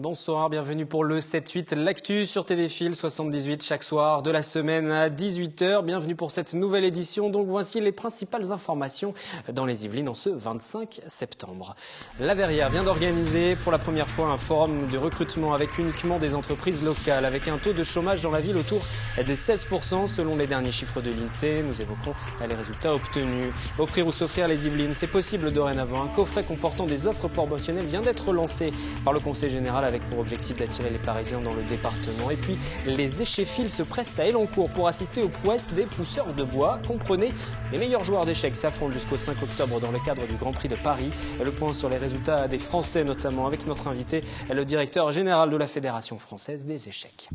Bonsoir, bienvenue pour le 7-8, l'actu sur TV Fil 78 chaque soir de la semaine à 18 h. Bienvenue pour cette nouvelle édition. Donc voici les principales informations dans les Yvelines en ce 25 septembre. La Verrière vient d'organiser pour la première fois un forum de recrutement avec uniquement des entreprises locales, avec un taux de chômage dans la ville autour des 16% selon les derniers chiffres de l'INSEE. Nous évoquerons les résultats obtenus. Offrir ou s'offrir les Yvelines, c'est possible dorénavant. Un coffret comportant des offres promotionnelles vient d'être lancé par le Conseil général avec pour objectif d'attirer les Parisiens dans le département. Et puis, les échéphiles se pressent à Elancourt pour assister aux prouesses des pousseurs de bois. Comprenez, les meilleurs joueurs d'échecs s'affrontent jusqu'au 5 octobre dans le cadre du Grand Prix de Paris. Le point sur les résultats des Français notamment avec notre invité, le directeur général de la Fédération française des échecs.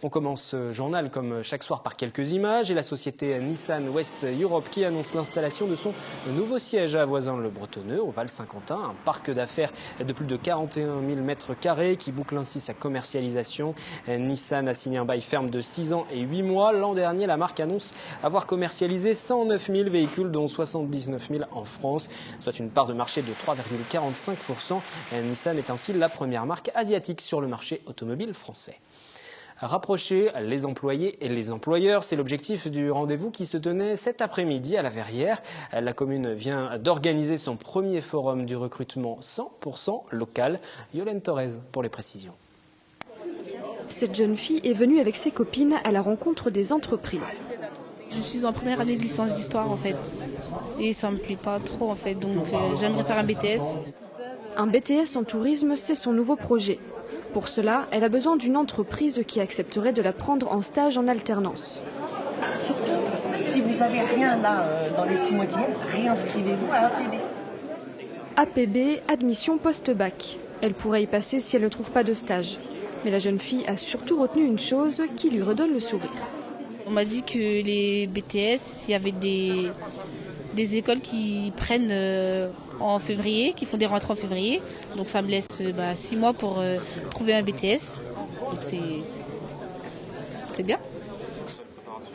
On commence ce journal comme chaque soir par quelques images et la société Nissan West Europe qui annonce l'installation de son nouveau siège à Voisins-le-Bretonneux au Val-Saint-Quentin, un parc d'affaires de plus de 41 000 m² qui boucle ainsi sa commercialisation. Nissan a signé un bail ferme de 6 ans et 8 mois. L'an dernier, la marque annonce avoir commercialisé 109 000 véhicules dont 79 000 en France, soit une part de marché de 3,45%. Nissan est ainsi la première marque asiatique sur le marché automobile français. Rapprocher les employés et les employeurs, c'est l'objectif du rendez-vous qui se tenait cet après-midi à la Verrière. La commune vient d'organiser son premier forum du recrutement 100% local. Yolène Torres pour les précisions. Cette jeune fille est venue avec ses copines à la rencontre des entreprises. Je suis en première année de licence d'histoire en fait et ça me plaît pas trop en fait, donc j'aimerais faire un BTS. Un BTS en tourisme, c'est son nouveau projet. Pour cela, elle a besoin d'une entreprise qui accepterait de la prendre en stage en alternance. Surtout, si vous n'avez rien là dans les 6 mois qui viennent, réinscrivez-vous à APB. APB, admission post-bac. Elle pourrait y passer si elle ne trouve pas de stage. Mais la jeune fille a surtout retenu une chose qui lui redonne le sourire. On m'a dit que les BTS, il y avait des écoles qui prennent en février, qui font des rentrées en février. Donc ça me laisse 6 mois pour trouver un BTS. Donc c'est bien.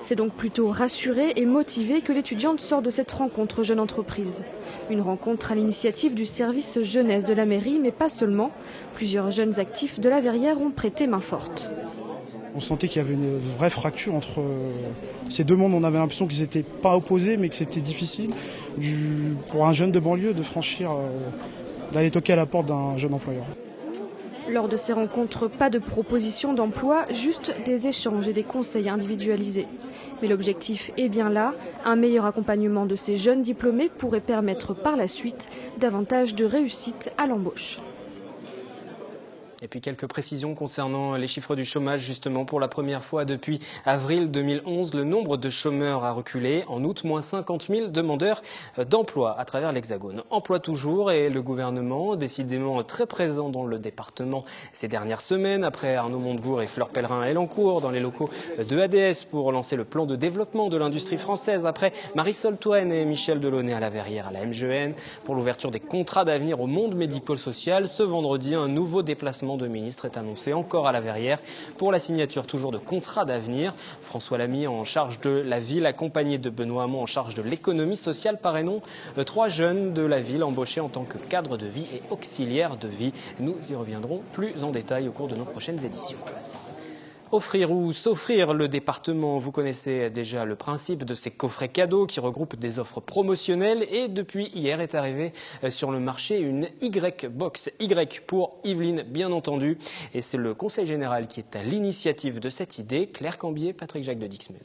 C'est donc plutôt rassuré et motivé que l'étudiante sort de cette rencontre jeune entreprise. Une rencontre à l'initiative du service jeunesse de la mairie, mais pas seulement. Plusieurs jeunes actifs de la Verrière ont prêté main forte. On sentait qu'il y avait une vraie fracture entre ces deux mondes. On avait l'impression qu'ils n'étaient pas opposés, mais que c'était difficile pour un jeune de banlieue de franchir, d'aller toquer à la porte d'un jeune employeur. Lors de ces rencontres, pas de propositions d'emploi, juste des échanges et des conseils individualisés. Mais l'objectif est bien là. Un meilleur accompagnement de ces jeunes diplômés pourrait permettre par la suite davantage de réussite à l'embauche. Et puis quelques précisions concernant les chiffres du chômage. Justement, pour la première fois depuis avril 2011, le nombre de chômeurs a reculé. En août, moins 50 000 demandeurs d'emploi à travers l'Hexagone. Emploi toujours et le gouvernement, décidément très présent dans le département ces dernières semaines, après Arnaud Montebourg et Fleur Pellerin à Elancourt, dans les locaux de ADS pour lancer le plan de développement de l'industrie française, après Marisol Touraine et Michel Delaunay à la Verrière à la MGN, pour l'ouverture des contrats d'avenir au monde médico-social. Ce vendredi, un nouveau déplacement de ministre est annoncé encore à la Verrière pour la signature toujours de contrats d'avenir. François Lamy en charge de la ville, accompagné de Benoît Hamon en charge de l'économie sociale, parrainons 3 jeunes de la ville embauchés en tant que cadre de vie et auxiliaire de vie. Nous y reviendrons plus en détail au cours de nos prochaines éditions. Offrir ou s'offrir le département, vous connaissez déjà le principe de ces coffrets cadeaux qui regroupent des offres promotionnelles et depuis hier est arrivée sur le marché une Y-Box. Y pour Yvelines bien entendu et c'est le Conseil général qui est à l'initiative de cette idée. Claire Cambier, Patrick Jacques de Dixmude.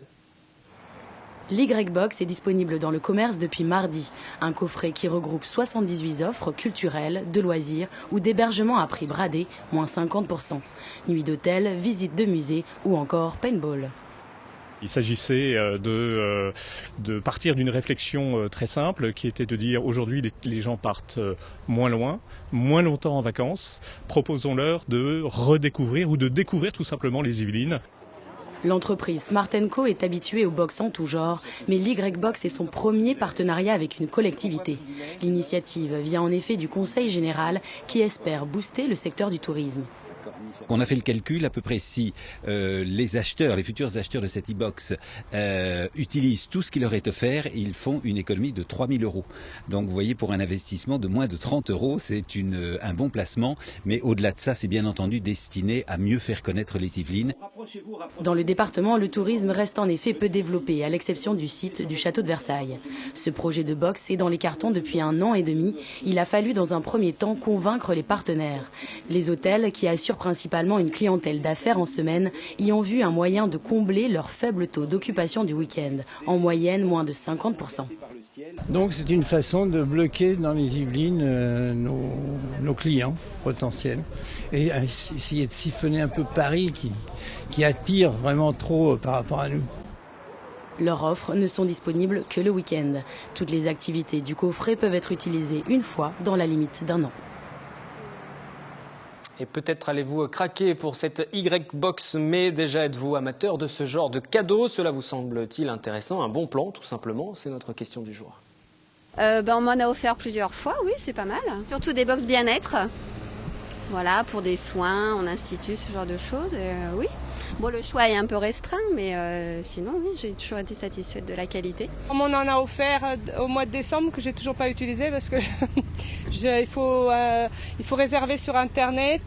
L'Y-Box est disponible dans le commerce depuis mardi. Un coffret qui regroupe 78 offres culturelles, de loisirs ou d'hébergement à prix bradé, moins 50%. Nuit d'hôtel, visite de musée ou encore paintball. Il s'agissait de partir d'une réflexion très simple qui était de dire aujourd'hui les gens partent moins loin, moins longtemps en vacances. Proposons-leur de redécouvrir ou de découvrir tout simplement les Yvelines. L'entreprise Smart & Co est habituée aux box en tout genre, mais l'Y-Box est son premier partenariat avec une collectivité. L'initiative vient en effet du Conseil général qui espère booster le secteur du tourisme. On a fait le calcul, à peu près si les futurs acheteurs de cette e-box utilisent tout ce qui leur est offert, ils font une économie de 3 000 €. Donc vous voyez, pour un investissement de moins de 30 €, c'est un bon placement. Mais au-delà de ça, c'est bien entendu destiné à mieux faire connaître les Yvelines. Dans le département, le tourisme reste en effet peu développé, à l'exception du site du château de Versailles. Ce projet de box est dans les cartons depuis 1 an et demi. Il a fallu dans un premier temps convaincre les partenaires. Les hôtels, qui assurent principalement une clientèle d'affaires en semaine, y ont vu un moyen de combler leur faible taux d'occupation du week-end, en moyenne moins de 50%. Donc c'est une façon de bloquer dans les Yvelines nos clients potentiels et essayer de siphonner un peu Paris qui attire vraiment trop par rapport à nous. Leurs offres ne sont disponibles que le week-end. Toutes les activités du coffret peuvent être utilisées une fois dans la limite d'1 an. Et peut-être allez-vous craquer pour cette Y-Box, mais déjà êtes-vous amateur de ce genre de cadeau? Cela vous semble-t-il intéressant? Un bon plan, tout simplement? C'est notre question du jour. On m'en a offert plusieurs fois, oui, c'est pas mal. Surtout des box bien-être, voilà, pour des soins en institut, ce genre de choses, oui. Bon, le choix est un peu restreint, mais sinon, oui, j'ai toujours été satisfaite de la qualité. On m'en a offert au mois de décembre que j'ai toujours pas utilisé parce que il faut réserver sur Internet,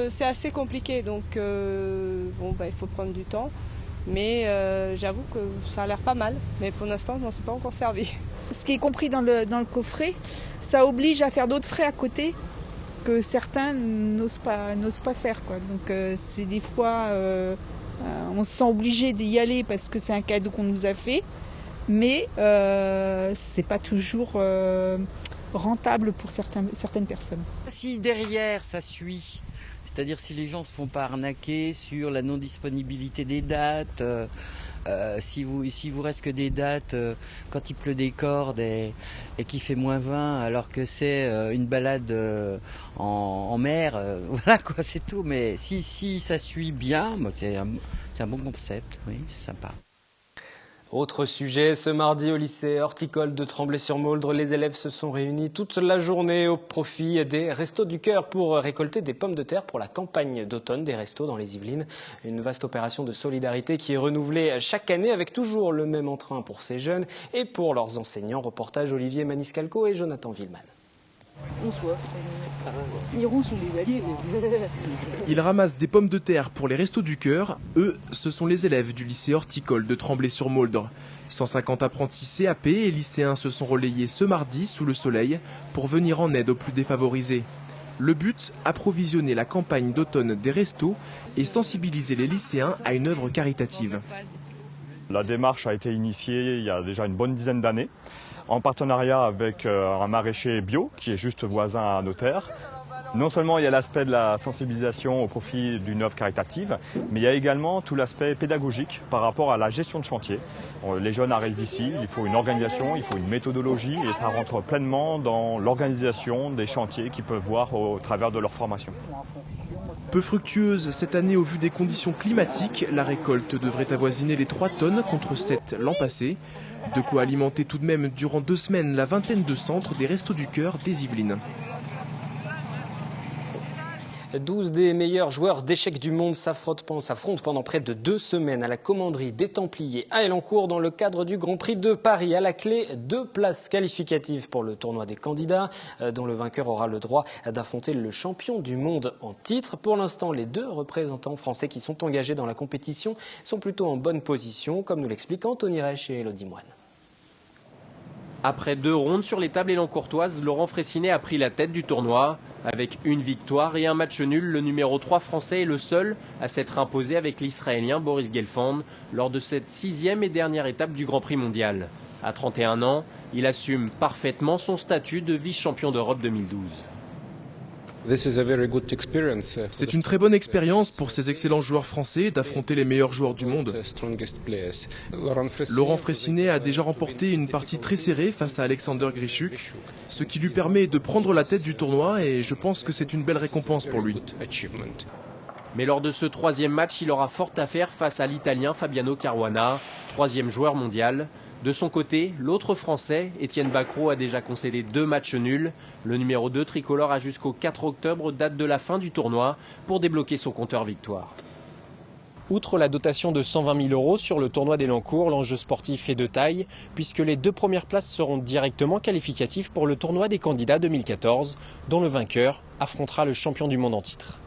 c'est assez compliqué, donc il faut prendre du temps. Mais j'avoue que ça a l'air pas mal, mais pour l'instant, je m'en suis pas encore servi. Ce qui est compris dans le coffret, ça oblige à faire d'autres frais à côté que certains n'osent pas faire, quoi. Donc c'est des fois, on se sent obligé d'y aller parce que c'est un cadeau qu'on nous a fait, mais c'est pas toujours rentable pour certaines personnes. Si derrière ça suit, c'est-à-dire si les gens se font pas arnaquer sur la non-disponibilité des dates, si vous reste que des dates quand il pleut des cordes et qu'il fait -20 alors que c'est une balade en mer, voilà quoi, c'est tout. Mais si ça suit bien, c'est un bon concept, oui, c'est sympa. Autre sujet, ce mardi au lycée horticole de Tremblay-sur-Mauldre, les élèves se sont réunis toute la journée au profit des Restos du Cœur pour récolter des pommes de terre pour la campagne d'automne des Restos dans les Yvelines. Une vaste opération de solidarité qui est renouvelée chaque année avec toujours le même entrain pour ces jeunes et pour leurs enseignants. Reportage Olivier Maniscalco et Jonathan Villeman. Ils ramassent des pommes de terre pour les Restos du Cœur. Eux, ce sont les élèves du lycée horticole de Tremblay-sur-Mauldre. 150 apprentis CAP et lycéens se sont relayés ce mardi sous le soleil pour venir en aide aux plus défavorisés. Le but, approvisionner la campagne d'automne des restos et sensibiliser les lycéens à une œuvre caritative. La démarche a été initiée il y a déjà une bonne dizaine d'années, en partenariat avec un maraîcher bio qui est juste voisin à nos terres. Non seulement il y a l'aspect de la sensibilisation au profit d'une œuvre caritative, mais il y a également tout l'aspect pédagogique par rapport à la gestion de chantier. Les jeunes arrivent ici, il faut une organisation, il faut une méthodologie et ça rentre pleinement dans l'organisation des chantiers qu'ils peuvent voir au travers de leur formation. Peu fructueuse cette année au vu des conditions climatiques, la récolte devrait avoisiner les 3 tonnes contre 7 l'an passé. De quoi alimenter tout de même durant 2 semaines la vingtaine de centres des Restos du Cœur des Yvelines. 12 des meilleurs joueurs d'échecs du monde s'affrontent pendant près de 2 semaines à la commanderie des Templiers à Elancourt dans le cadre du Grand Prix de Paris. À la clé, 2 places qualificatives pour le tournoi des candidats, dont le vainqueur aura le droit d'affronter le champion du monde en titre. Pour l'instant, les 2 représentants français qui sont engagés dans la compétition sont plutôt en bonne position, comme nous l'expliquent Anthony Reich et Elodie Moine. Après 2 rondes sur les tables élancourtoises, Laurent Fraissinet a pris la tête du tournoi. Avec une victoire et un match nul, le numéro 3 français est le seul à s'être imposé avec l'Israélien Boris Gelfand lors de cette 6e et dernière étape du Grand Prix mondial. À 31 ans, il assume parfaitement son statut de vice-champion d'Europe 2012. C'est une très bonne expérience pour ces excellents joueurs français d'affronter les meilleurs joueurs du monde. Laurent Fraissinet a déjà remporté une partie très serrée face à Alexander Grischuk, ce qui lui permet de prendre la tête du tournoi et je pense que c'est une belle récompense pour lui. Mais lors de ce 3e match, il aura fort à faire face à l'Italien Fabiano Caruana, 3e joueur mondial. De son côté, l'autre Français, Étienne Bacrot, a déjà concédé 2 matchs nuls. Le numéro 2 tricolore a jusqu'au 4 octobre, date de la fin du tournoi, pour débloquer son compteur victoire. Outre la dotation de 120 000 € sur le tournoi d'Elancourt, l'enjeu sportif est de taille, puisque les 2 premières places seront directement qualificatives pour le tournoi des candidats 2014, dont le vainqueur affrontera le champion du monde en titre.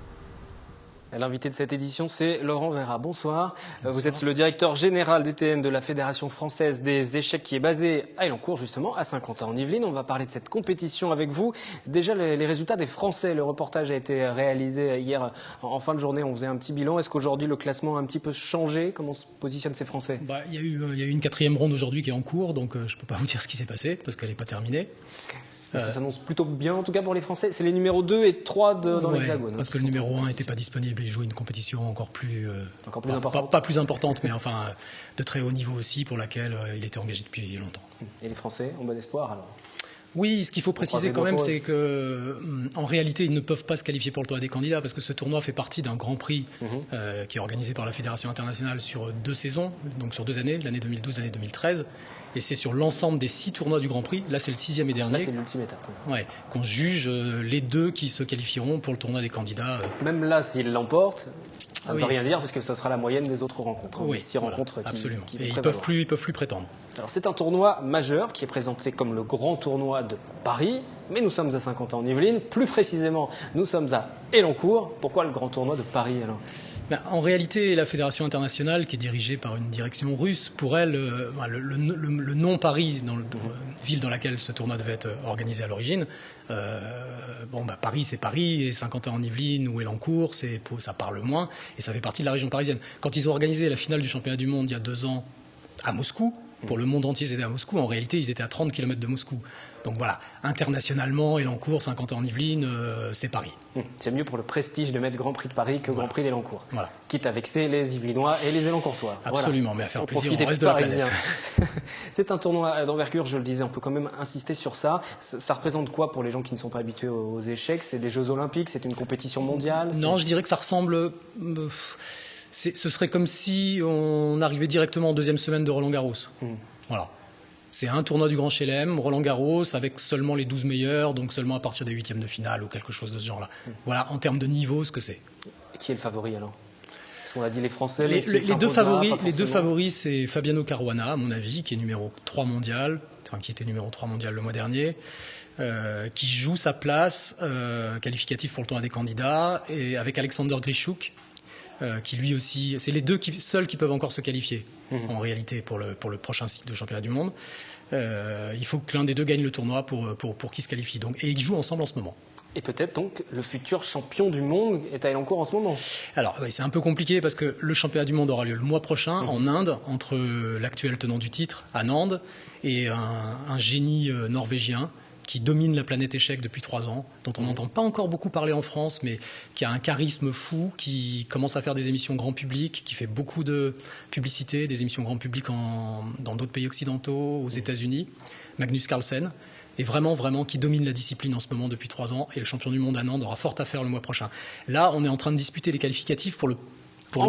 L'invité de cette édition, c'est Laurent Verrat. Bonsoir. Vous êtes le directeur général DTN de la Fédération française des échecs qui est basée à Elancourt, justement, à Saint-Quentin-en-Yvelines. On va parler de cette compétition avec vous. Déjà, les résultats des Français. Le reportage a été réalisé hier en fin de journée. On faisait un petit bilan. Est-ce qu'aujourd'hui, le classement a un petit peu changé? Comment se positionnent ces Français? Il y a eu une 4e ronde aujourd'hui qui est en cours, donc je ne peux pas vous dire ce qui s'est passé parce qu'elle n'est pas terminée. Ça s'annonce plutôt bien, en tout cas pour les Français. C'est les numéros 2 et 3 dans l'Hexagone. Parce que le numéro 1 n'était pas disponible. Il jouait une compétition encore plus importante. Pas plus importante, mais enfin de très haut niveau aussi, pour laquelle il était engagé depuis longtemps. Et les Français ont bon espoir alors? Oui, ce qu'il faut préciser quand même, c'est qu'en réalité, ils ne peuvent pas se qualifier pour le tournoi des candidats parce que ce tournoi fait partie d'un grand prix qui est organisé par la Fédération internationale sur 2 saisons, donc sur 2 années, l'année 2012 et l'année 2013. Et c'est sur l'ensemble des 6 tournois du Grand Prix, là c'est le 6e et dernier, là c'est l'ultime étape, qu'on juge les 2 qui se qualifieront pour le tournoi des candidats. Même là, s'ils l'emportent, ça ne veut rien dire parce que ce sera la moyenne des autres rencontres. Oui, 6 rencontres absolument. qui et ils peuvent plus prétendre. Alors c'est un tournoi majeur qui est présenté comme le grand tournoi de Paris, mais nous sommes à Saint-Quentin-en-Yvelines. Plus précisément, nous sommes à Elancourt. Pourquoi le grand tournoi de Paris alors? En réalité, la Fédération internationale, qui est dirigée par une direction russe, pour elle, le nom Paris, dans la ville dans laquelle ce tournoi devait être organisé à l'origine, Paris c'est Paris, et Saint-Quentin-en-Yvelines ou Elancourt, ça parle moins, et ça fait partie de la région parisienne. Quand ils ont organisé la finale du championnat du monde il y a 2 ans à Moscou, pour le monde entier c'était à Moscou, en réalité ils étaient à 30 km de Moscou. Donc voilà, internationalement, Elancourt, Saint-Quentin-en-Yvelines, c'est Paris. C'est mieux pour le prestige de mettre Grand Prix de Paris que Grand Prix d'Elancourt. Voilà. Quitte à vexer les Yvelinois et les Elancourtois. Absolument, mais à faire plaisir au reste de la planète. C'est un tournoi d'envergure, je le disais, on peut quand même insister sur ça. Ça représente quoi pour les gens qui ne sont pas habitués aux échecs? C'est des Jeux Olympiques, c'est une compétition mondiale? Non, je dirais que ça ressemble... ce serait comme si on arrivait directement en 2e semaine de Roland-Garros. Voilà. C'est un tournoi du Grand Chelem, Roland-Garros, avec seulement les 12 meilleurs, donc seulement à partir des 8e de finale ou quelque chose de ce genre-là. Voilà, en termes de niveau, ce que c'est. Et qui est le favori alors? Parce qu'on a dit les Français, les 2 favoris, c'est Fabiano Caruana, à mon avis, qui est numéro 3 mondial, qui était numéro 3 mondial le mois dernier, qui joue sa place qualificative pour le tournoi des candidats, et avec Alexander Grischuk, qui lui aussi, c'est les 2 seuls qui peuvent encore se qualifier en réalité pour le prochain cycle de championnat du monde. Il faut que l'un des 2 gagne le tournoi pour qu'il se qualifie. Et ils jouent ensemble en ce moment. Et peut-être donc le futur champion du monde est à Elancourt en ce moment. Alors c'est un peu compliqué parce que le championnat du monde aura lieu le mois prochain en Inde, entre l'actuel tenant du titre, Anand, et un génie norvégien qui domine la planète échec depuis 3 ans, dont on n'entend pas encore beaucoup parler en France, mais qui a un charisme fou, qui commence à faire des émissions grand public, qui fait beaucoup de publicité, des émissions grand public dans d'autres pays occidentaux, aux États-Unis, Magnus Carlsen, et vraiment qui domine la discipline en ce moment depuis 3 ans, et le champion du monde Anand aura fort à faire le mois prochain. Là, on est en train de disputer les qualificatifs pour le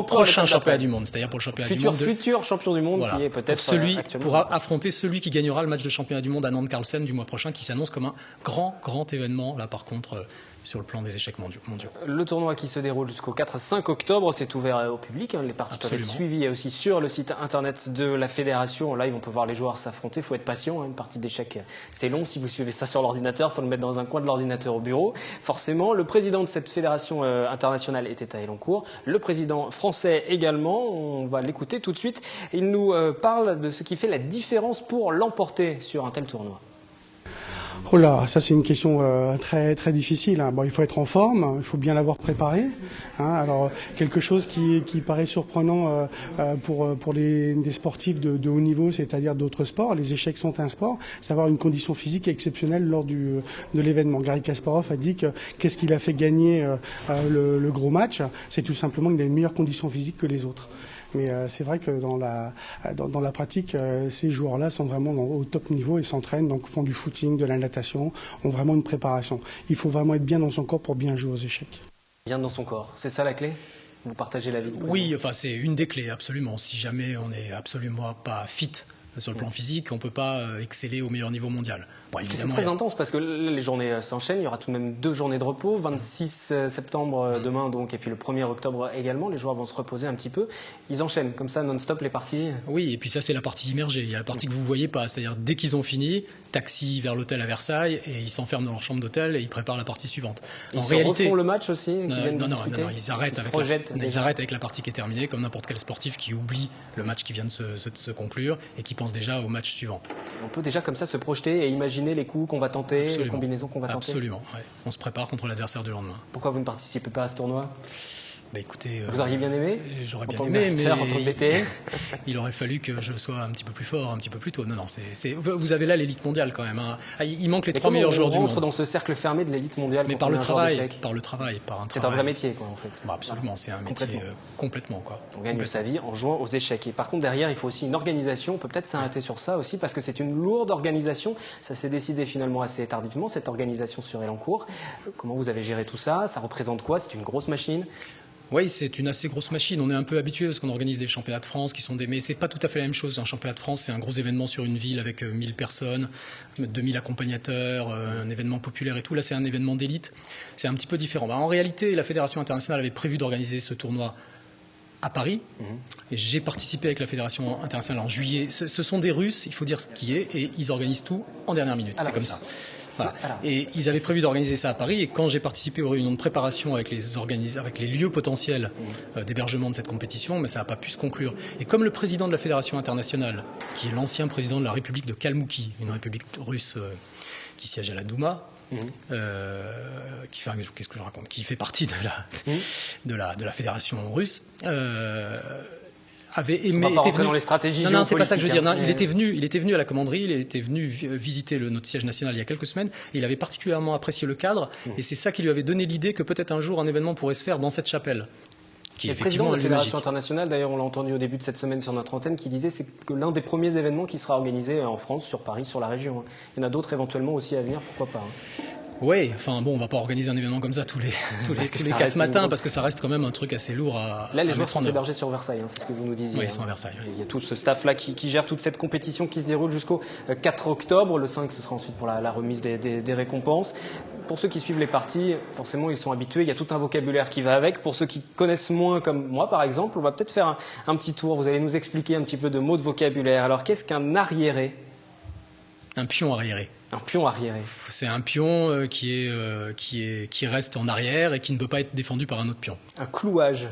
prochain championnat du monde, c'est-à-dire pour le championnat du monde. Futur champion du monde, qui est peut-être pour affronter celui qui gagnera le match de championnat du monde Anand Carlsen du mois prochain, qui s'annonce comme un grand événement, là par contre, sur le plan des échecs mondiaux. Le tournoi qui se déroule jusqu'au 4 à 5 octobre, c'est ouvert au public. Les parties peuvent être suivies aussi sur le site internet de la Fédération. En live, on peut voir les joueurs s'affronter. Il faut être patient. Une partie d'échecs, c'est long. Si vous suivez ça sur l'ordinateur, il faut le mettre dans un coin de l'ordinateur au bureau. Forcément, le président de cette fédération internationale était à Elancourt. Le président français également. On va l'écouter tout de suite. Il nous parle de ce qui fait la différence pour l'emporter sur un tel tournoi. Oh là, ça c'est une question très très difficile. Bon, il faut être en forme, il faut bien l'avoir préparé. Alors quelque chose qui paraît surprenant pour des sportifs de haut niveau, c'est-à-dire d'autres sports, les échecs sont un sport, c'est avoir une condition physique exceptionnelle lors de l'événement. Garry Kasparov a dit que qu'est-ce qu'il a fait gagner le gros match, c'est tout simplement qu'il a une meilleure condition physique que les autres. Mais c'est vrai que dans la pratique, ces joueurs-là sont vraiment au top niveau et s'entraînent, donc font du footing, de la natation, ont vraiment une préparation. Il faut vraiment être bien dans son corps pour bien jouer aux échecs. Bien dans son corps, c'est ça la clé? Vous partagez l'avis? Oui, enfin c'est une des clés, absolument. Si jamais on n'est absolument pas fit Sur le plan physique, on ne peut pas exceller au meilleur niveau mondial. Bon, parce que c'est très intense, parce que les journées s'enchaînent. Il y aura tout de même 2 journées de repos, 26 septembre demain donc, et puis le 1er octobre également. Les joueurs vont se reposer un petit peu. Ils enchaînent comme ça non-stop les parties. Oui, et puis ça c'est la partie immergée. Il y a la partie que vous ne voyez pas, c'est-à-dire dès qu'ils ont fini, taxi vers l'hôtel à Versailles et ils s'enferment dans leur chambre d'hôtel et ils préparent la partie suivante. Ils refont le match aussi, non, ils arrêtent avec la partie qui est terminée, comme n'importe quel sportif qui oublie le match qui vient de se conclure et qui pense déjà au match suivant. On peut déjà comme ça se projeter et imaginer les coups qu'on va tenter, les combinaisons qu'on va tenter. Absolument, ouais. On se prépare contre l'adversaire du lendemain. Pourquoi vous ne participez pas à ce tournoi ? Écoutez, vous auriez bien aimé ? J'aurais bien aimé, mais en tant que DTN. Il aurait fallu que je sois un petit peu plus fort, un petit peu plus tôt. Non, vous avez là l'élite mondiale quand même. Hein. Il manque les 3 meilleurs joueurs du monde. On rentre dans ce cercle fermé de l'élite mondiale. Mais par le travail, C'est un vrai métier, quoi, en fait. Absolument, c'est un métier complètement, quoi. On gagne sa vie en jouant aux échecs. Et par contre, derrière, il faut aussi une organisation. On peut peut-être s'arrêter sur ça aussi, parce que c'est une lourde organisation. Ça s'est décidé finalement assez tardivement, cette organisation sur Elancourt. Comment vous avez géré tout ça ? Ça représente quoi ? C'est une grosse machine ? Oui, c'est une assez grosse machine. On est un peu habitué parce qu'on organise des championnats de France qui sont mais c'est pas tout à fait la même chose. Un championnat de France, c'est un gros événement sur une ville avec 1000 personnes, 2000 accompagnateurs, un événement populaire et tout. Là, c'est un événement d'élite. C'est un petit peu différent. En réalité, la Fédération internationale avait prévu d'organiser ce tournoi à Paris. Et j'ai participé avec la Fédération internationale en juillet. Ce sont des Russes, il faut dire ce qui est, et ils organisent tout en dernière minute. C'est comme ça. Voilà. Et ils avaient prévu d'organiser ça à Paris, et quand j'ai participé aux réunions de préparation avec les lieux potentiels d'hébergement de cette compétition, mais ça n'a pas pu se conclure. Et comme le président de la Fédération internationale, qui est l'ancien président de la République de Kalmoukie, une république russe qui siège à la Douma, qu'est-ce que je raconte, qui fait partie de la fédération russe, avait aimé. On va pas rentrer dans les stratégies géopolitiques. Non, c'est pas ça que je veux dire. Non, il était venu à la commanderie, il était venu visiter notre siège national il y a quelques semaines, et il avait particulièrement apprécié le cadre, et c'est ça qui lui avait donné l'idée que peut-être un jour un événement pourrait se faire dans cette chapelle. Le président de la Fédération internationale, d'ailleurs on l'a entendu au début de cette semaine sur notre antenne, qui disait c'est que l'un des premiers événements qui sera organisé en France, sur Paris, sur la région. Il y en a d'autres éventuellement aussi à venir, pourquoi pas. Oui, enfin bon, on va pas organiser un événement comme ça tous les 4 matins, parce que ça reste quand même un truc assez lourd à Là, les joueurs sont hébergés sur Versailles, c'est ce que vous nous disiez. Oui, ils sont à Versailles. Il y a tout ce staff-là qui gère toute cette compétition qui se déroule jusqu'au 4 octobre. Le 5, ce sera ensuite pour la remise des récompenses. Pour ceux qui suivent les parties, forcément, ils sont habitués. Il y a tout un vocabulaire qui va avec. Pour ceux qui connaissent moins, comme moi, par exemple, on va peut-être faire un petit tour. Vous allez nous expliquer un petit peu de mots de vocabulaire. Alors, qu'est-ce qu'un arriéré ? Un pion arriéré. Un pion arriéré. C'est un pion qui reste en arrière et qui ne peut pas être défendu par un autre pion. Un clouage.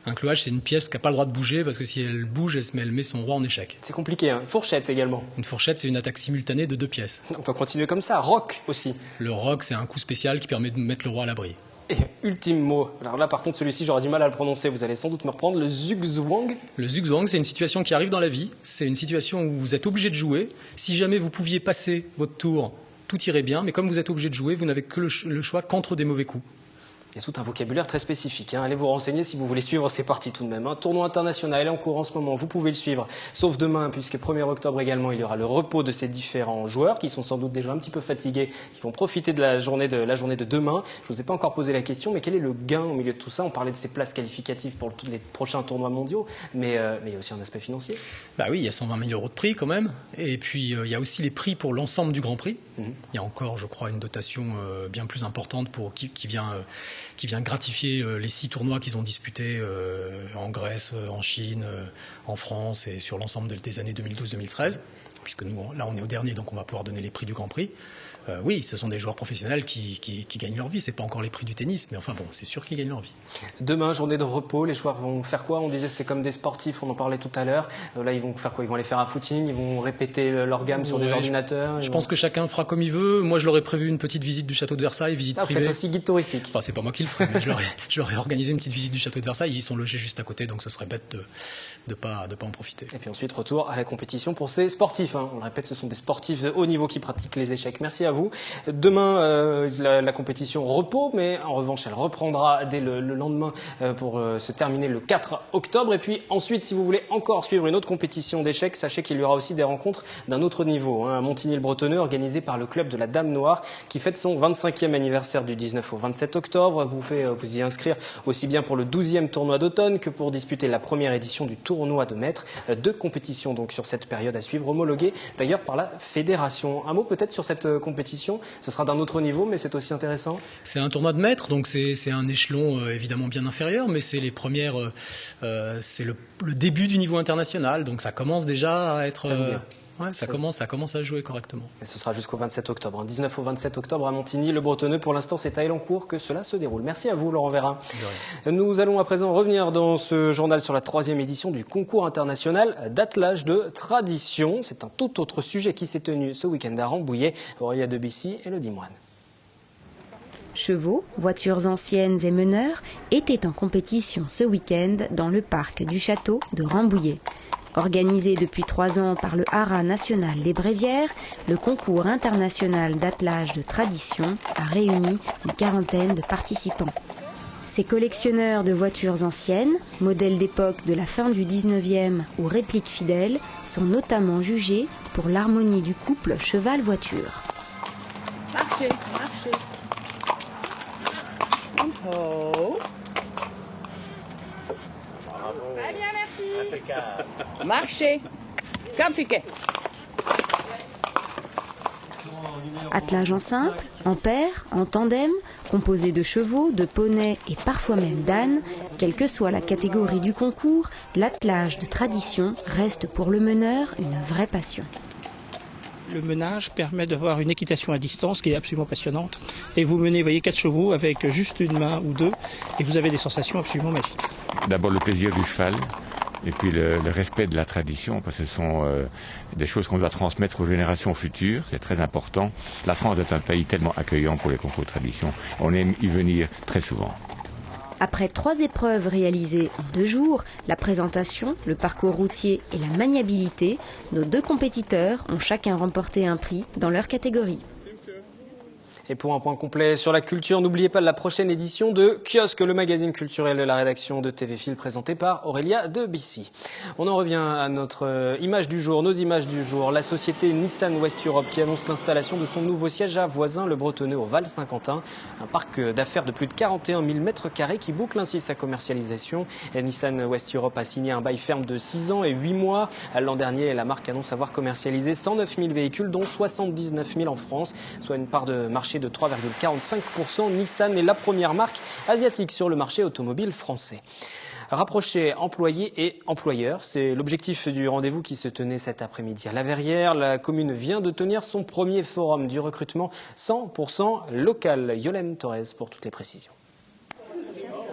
Un clouage, c'est une pièce qui n'a pas le droit de bouger parce que si elle bouge, elle met son roi en échec. C'est compliqué, hein. Fourchette également. Une fourchette, c'est une attaque simultanée de 2 pièces. On peut continuer comme ça. Roc aussi. Le roc, c'est un coup spécial qui permet de mettre le roi à l'abri. Et ultime mot. Alors là, par contre, celui-ci, j'aurais du mal à le prononcer. Vous allez sans doute me reprendre. Le zugzwang. Le zugzwang, c'est une situation qui arrive dans la vie. C'est une situation où vous êtes obligé de jouer. Si jamais vous pouviez passer votre tour, tout irait bien. Mais comme vous êtes obligé de jouer, vous n'avez que le choix qu'entre des mauvais coups. Il y a tout un vocabulaire très spécifique. Allez vous renseigner si vous voulez suivre ces parties tout de même. Un tournoi international est en cours en ce moment. Vous pouvez le suivre. Sauf demain, puisque 1er octobre également, il y aura le repos de ces différents joueurs qui sont sans doute déjà un petit peu fatigués, qui vont profiter de la journée de demain. Je ne vous ai pas encore posé la question, mais quel est le gain au milieu de tout ça ? On parlait de ces places qualificatives pour les prochains tournois mondiaux, mais il y a aussi un aspect financier. Bah oui, il y a 120 000 € de prix quand même. Et puis, il y a aussi les prix pour l'ensemble du Grand Prix. Il y a encore, je crois, une dotation bien plus importante qui vient gratifier les 6 tournois qu'ils ont disputés en Grèce, en Chine, en France et sur l'ensemble des années 2012-2013, puisque nous, là, on est au dernier, donc on va pouvoir donner les prix du Grand Prix. Oui, ce sont des joueurs professionnels qui gagnent leur vie. C'est pas encore les prix du tennis, mais enfin bon, c'est sûr qu'ils gagnent leur vie. Demain, journée de repos, les joueurs vont faire quoi ? On disait c'est comme des sportifs, on en parlait tout à l'heure. Là, ils vont faire quoi ? Ils vont aller faire un footing, ils vont répéter leur gamme sur des ordinateurs. Je pense que chacun fera comme il veut. Moi, je leur ai prévu une petite visite du château de Versailles, visite privée. Vous faites aussi guide touristique. Enfin, c'est pas moi qui le ferai, mais je leur ai organisé une petite visite du château de Versailles. Ils sont logés juste à côté, donc ce serait bête de pas en profiter. Et puis ensuite, retour à la compétition pour ces sportifs. On le répète, ce sont des sportifs de haut niveau qui pratiquent les échecs. Merci à vous. vous. Demain, la compétition repos, mais en revanche, elle reprendra dès le lendemain pour se terminer le 4 octobre. Et puis ensuite, si vous voulez encore suivre une autre compétition d'échecs, sachez qu'il y aura aussi des rencontres d'un autre niveau, à Montigny-le-Bretonneux, organisé par le club de la Dame Noire, qui fête son 25e anniversaire du 19 au 27 octobre. Vous pouvez vous y inscrire aussi bien pour le 12e tournoi d'automne que pour disputer la première édition du tournoi de maîtres. Deux compétitions donc sur cette période à suivre, homologuées d'ailleurs par la fédération. Un mot peut-être sur cette compétition, ce sera d'un autre niveau, mais c'est aussi intéressant. C'est un tournoi de maîtres, donc c'est un échelon évidemment bien inférieur, mais c'est les premières, c'est le début du niveau international, donc ça commence déjà à être... Ouais, ça commence à jouer correctement. Et ce sera jusqu'au 27 octobre. 19 au 27 octobre à Montigny-le-Bretonneux. Pour l'instant, c'est à Elancourt que cela se déroule. Merci à vous, Laurent Vérin. Nous allons à présent revenir dans ce journal sur la 3e édition du concours international d'attelage de tradition. C'est un tout autre sujet qui s'est tenu ce week-end à Rambouillet. Aurélia Debussy et Elodie Moine. Chevaux, voitures anciennes et meneurs étaient en compétition ce week-end dans le parc du château de Rambouillet. Organisé depuis 3 ans par le Haras national des Bréviaires, le concours international d'attelage de tradition a réuni une quarantaine de participants. Ces collectionneurs de voitures anciennes, modèles d'époque de la fin du 19e ou répliques fidèles, sont notamment jugés pour l'harmonie du couple cheval-voiture. Marchez, marchez. Oh. Très bien, merci. Impeccable. Marchez. Compliqué. Attelage en simple, en paire, en tandem, composé de chevaux, de poneys et parfois même d'ânes, quelle que soit la catégorie du concours, l'attelage de tradition reste pour le meneur une vraie passion. Le menage permet d'avoir une équitation à distance qui est absolument passionnante. Et vous menez, voyez, 4 chevaux avec juste une main ou deux, et vous avez des sensations absolument magiques. D'abord le plaisir du cheval, et puis le respect de la tradition, parce que ce sont des choses qu'on doit transmettre aux générations futures, c'est très important. La France est un pays tellement accueillant pour les concours de tradition, on aime y venir très souvent. Après 3 épreuves réalisées en 2 jours, la présentation, le parcours routier et la maniabilité, nos 2 compétiteurs ont chacun remporté un prix dans leur catégorie. Et pour un point complet sur la culture, n'oubliez pas la prochaine édition de Kiosque, le magazine culturel de la rédaction de TV Fil, présenté par Aurélia Debussy. On en revient à notre image du jour, nos images du jour. La société Nissan West Europe qui annonce l'installation de son nouveau siège à Voisins-le-Bretonneux au Val-Saint-Quentin. Un parc d'affaires de plus de 41 000 m² qui boucle ainsi sa commercialisation. Et Nissan West Europe a signé un bail ferme de 6 ans et 8 mois. L'an dernier, la marque annonce avoir commercialisé 109 000 véhicules, dont 79 000 en France, soit une part de marché de 3,45%. Nissan est la première marque asiatique sur le marché automobile français. Rapprocher employés et employeurs, c'est l'objectif du rendez-vous qui se tenait cet après-midi à La Verrière. La commune vient de tenir son premier forum du recrutement 100% local. Yolène Torres pour toutes les précisions.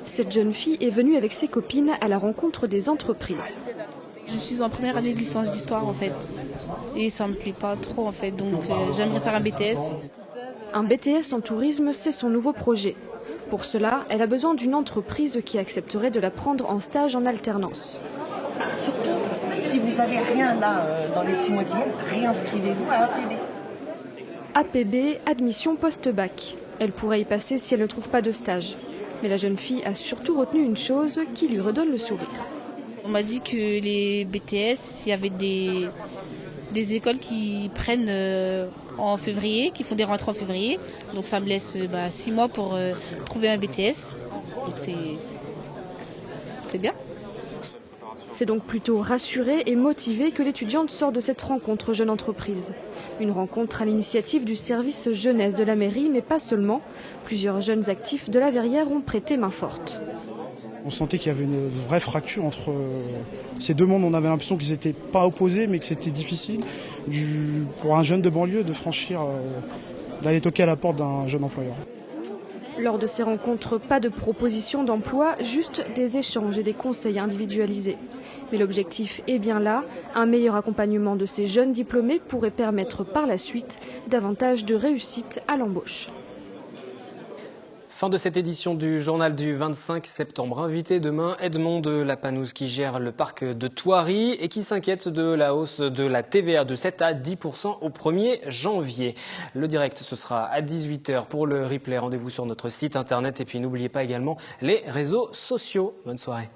Cette jeune fille est venue avec ses copines à la rencontre des entreprises. Je suis en première année de licence d'histoire en fait. Et ça me plaît pas trop en fait, donc j'aimerais faire un BTS. Un BTS en tourisme, c'est son nouveau projet. Pour cela, elle a besoin d'une entreprise qui accepterait de la prendre en stage en alternance. Surtout, si vous n'avez rien là dans les 6 mois qui viennent, réinscrivez-vous à APB. APB, admission post-bac. Elle pourrait y passer si elle ne trouve pas de stage. Mais la jeune fille a surtout retenu une chose qui lui redonne le sourire. On m'a dit que les BTS, il y avait des écoles qui prennent en février, qui font des rentrées en février. Donc ça me laisse 6 mois pour trouver un BTS. Donc c'est bien. C'est donc plutôt rassuré et motivé que l'étudiante sort de cette rencontre jeune entreprise. Une rencontre à l'initiative du service jeunesse de la mairie, mais pas seulement. Plusieurs jeunes actifs de la Verrière ont prêté main forte. On sentait qu'il y avait une vraie fracture entre ces deux mondes. On avait l'impression qu'ils n'étaient pas opposés, mais que c'était difficile pour un jeune de banlieue de franchir, d'aller toquer à la porte d'un jeune employeur. Lors de ces rencontres, pas de proposition d'emploi, juste des échanges et des conseils individualisés. Mais l'objectif est bien là, un meilleur accompagnement de ces jeunes diplômés pourrait permettre par la suite davantage de réussite à l'embauche. Fin de cette édition du journal du 25 septembre. Invité demain, Edmond de La Panouse qui gère le parc de Thoiry et qui s'inquiète de la hausse de la TVA de 7 à 10% au 1er janvier. Le direct, ce sera à 18h. Pour le replay, rendez-vous sur notre site internet et puis n'oubliez pas également les réseaux sociaux. Bonne soirée.